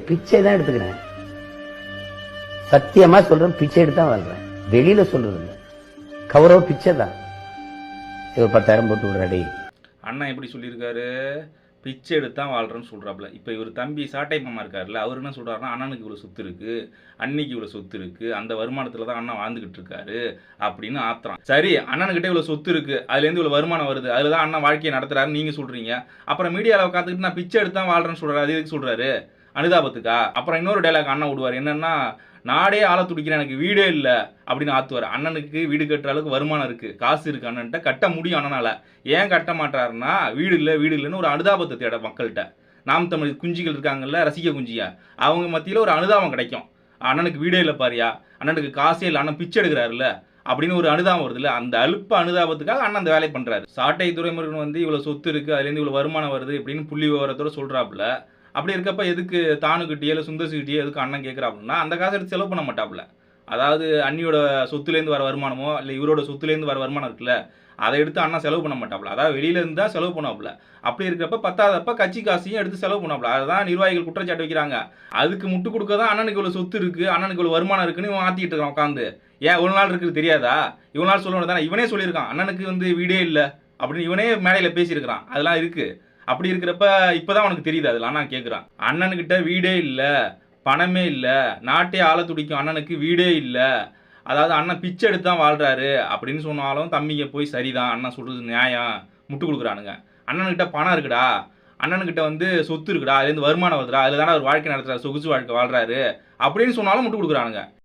பிச்சை தான் எடுத்துக்கிறேன். சத்தியமா சொல்றேன், பிச்சை எடுத்து தான் வாழ்றேன். வெளியில சொல்றது இல்லை. கௌரவ பிச்சை தான். ஒரு 10,000 போட்டு விடுறாடி. அண்ணா எப்படி சொல்லியிருக்காரு, பிச்சை எடுத்து தான் வாழ்றேன்னு சொல்கிறாப்புல. இப்போ இவர் தம்பி சாட்டை மாமா இருக்காருல்ல, அவர் என்ன சொல்கிறாருன்னா, அண்ணனுக்கு இவ்வளோ சொத்து இருக்குது, அன்னிக்கு இவ்வளோ சொத்து இருக்குது, அந்த வருமானத்தில் தான் அண்ணன் வாழ்ந்துக்கிட்டு இருக்காரு அப்படின்னு ஆத்துறான். சரி, அண்ணனுக்கிட்ட இவ்வளோ சொத்து இருக்குது, அதுலேருந்து இவ்வளோ வருமானம் வருது, அதில் தான் அண்ணன் வாழ்க்கையை நடத்துறாருன்னு நீங்கள் சொல்கிறீங்க. அப்புறம் மீடியாவில் உட்காந்துக்கிட்டு நான் பிச்சை எடுத்து தான் வாழ்றேன்னு சொல்கிறாரு. அது எதுக்கு சொல்கிறாரு? அனுதாபத்துக்கா? அப்புறம் இன்னொரு டைலாக் அண்ணன் விடுவார், என்னன்னா, நாடே ஆள துடிக்கிறேன், எனக்கு வீடே இல்லை அப்படின்னு ஆத்துவார். அண்ணனுக்கு வீடு கட்டுற அளவுக்கு வருமானம் இருக்குது, காசு இருக்குது, அண்ணன்ட்ட கட்ட முடியும். அண்ணனால் ஏன் கட்ட மாட்டாருன்னா, வீடு இல்லைன்னு ஒரு அனுதாபத்தை தேட மக்கள்கிட்ட. நாம் தமிழ் குஞ்சிகள் இருக்காங்கல்ல, ரசிக குஞ்சியா, அவங்க மத்தியில் ஒரு அனுதாபம் கிடைக்கும். அண்ணனுக்கு வீடே இல்லை பாரியா, அண்ணனுக்கு காசே இல்லை, அண்ணன் பிச்சை எடுக்கிறாருல்ல அப்படின்னு ஒரு அனுதாபம் வருதுல்ல, அந்த அலுப்பு அனுதாபத்துக்காக அண்ணன் அந்த வேலையை பண்ணுறாரு. சாட்டை துரைமுருகன் வந்து இவ்வளோ சொத்து இருக்குது, அதுலேருந்து இவ்வளோ வருமானம் வருது இப்படின்னு புள்ளி விவரத்தோடு சொல்கிறாப்புல. அப்படி இருக்கப்ப எதுக்கு தானுக்கிட்டே இல்லை சுந்தர்சிக்கிட்டே எதுக்கு அண்ணன் கேட்குறாப்புலன்னா, அந்த காசை எடுத்து செலவு பண்ண மாட்டாப்புல. அதாவது அண்ணியோட சொத்துலேருந்து வர வருமானமோ இல்லை இவரோட சொத்துலேருந்து வர வருமானம் இருக்குல்ல, அதை எடுத்து அண்ணன் செலவு பண்ண மாட்டாப்புல. அதாவது வெளியிலேருந்து தான் செலவு பண்ணாப்புல. அப்படி இருக்கிறப்ப பத்தாதப்ப கட்சி காசையும் எடுத்து செலவு பண்ணாப்புல. அதுதான் நிர்வாகிகள் குற்றச்சாட்டு வைக்கிறாங்க. அதுக்கு முட்டு கொடுக்க தான் அண்ணனுக்கு இவ்வளோ சொத்து இருக்குது, அண்ணனுக்கு இவ்வளோ வருமானம் இருக்குன்னு இவன் மாற்றிட்டு இருக்கான் உட்காந்து. ஏன் ஒரு நாள் இருக்குது தெரியாதா? இவ்வளோ நாள் சொல்லணும் தானே. இவனே சொல்லியிருக்கான், அண்ணனுக்கு வந்து வீடே இல்லை அப்படின்னு இவனே மேடையில் பேசியிருக்கிறான். அதெல்லாம் இருக்குது. அப்படி இருக்கிறப்ப இப்போதான் உனக்கு தெரியுது அதெல்லாம். நான் கேட்குறான், அண்ணனுக்கிட்ட வீடே இல்லை, பணமே இல்லை, நாட்டே ஆள துடிக்கும் அண்ணனுக்கு வீடே இல்லை, அதாவது அண்ணன் பிச்சை எடுத்து தான் வாழ்கிறாரு அப்படின்னு சொன்னாலும் தம்பிங்க போய் சரிதான், அண்ணன் சொல்கிறது நியாயம், முட்டு கொடுக்குறானுங்க. அண்ணனுக்கிட்ட பணம் இருக்குடா, அண்ணனுக்கிட்ட வந்து சொத்து இருக்குடா, அதுலேருந்து வருமானம் வருதுடா, அதில் தானே அவர் வாழ்க்கை நடத்துறாரு, சொகுசு வாழ்க்கை வாழ்கிறாரு அப்படின்னு சொன்னாலும் முட்டு கொடுக்குறானுங்க.